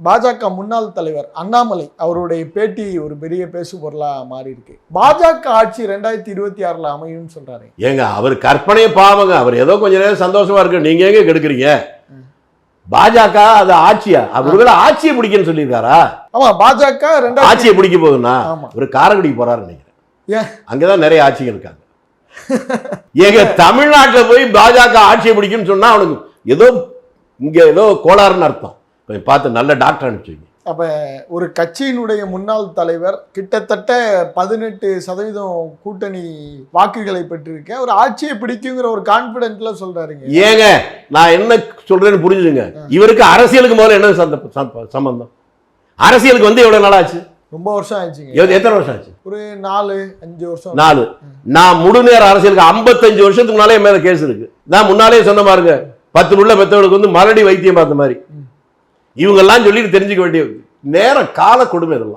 பாஜக முன்னாள் தலைவர் அண்ணாமலை அவருடைய பேட்டி ஒரு பெரிய பேசு பொருளா மாறி இருக்கு. பாஜக ஆட்சி 2026 அமையும் சொல்றாரு. ஏங்க அவர் கற்பனையை பாவங்க, அவர் ஏதோ கொஞ்ச நேரம் சந்தோஷமா இருக்கு, நீங்க எங்க கெடுக்குறீங்க? பாஜக அது ஆட்சியா? அவர்களை ஆட்சியை பிடிக்கன்னு சொல்லியிருக்காரா? ஆமா, பாஜக ஆட்சியை பிடிக்க போகுதுன்னா ஒரு காரைக்குடிக்கு போறாரு நினைக்கிறேன். அங்கதான் நிறைய ஆட்சிகள் இருக்காங்க. எங்க தமிழ்நாட்டில் போய் பாஜக ஆட்சியை பிடிக்குன்னு சொன்னா அவனுக்கு ஏதோ இங்க ஏதோ கோளாறுன்னு அர்த்தம். பார்த்து நல்ல டாக்டர் அனுப்பிச்சுங்க. அப்ப ஒரு கட்சியினுடைய முன்னாள் தலைவர் கிட்டத்தட்ட 18% கூட்டணி வாக்குகளை பெற்றிருக்க ஒரு ஆட்சியை பிடிக்குங்கிற ஒரு கான்பிடென்ட்ல சொல்றாருங்க. ஏங்க நான் என்ன சொல்றேன்னு புரிஞ்சுங்க. இவருக்கு அரசியலுக்கு முதல்ல என்ன சம்பந்தம்? அரசியலுக்கு வந்து எவ்வளவு நாள் ஆச்சு? ரொம்ப வருஷம் ஆயிடுச்சுங்க. எத்தனை வருஷம் ஆச்சு? ஒரு 4-5 வருஷம். 4. நான் முழுநேர அரசியலுக்கு 55 வருஷத்துக்கு முன்னாலே மேல கேஸ் இருக்கு. நான் முன்னாலே சொன்ன பாருங்க, 10 உள்ள பெத்தவளுக்கு வந்து மலடி வைத்தியம் பார்த்த மாதிரி இவங்கெல்லாம் சொல்லிட்டு தெரிஞ்சுக்க வேண்டிய நேர கால கொடுமை இதெல்லாம்.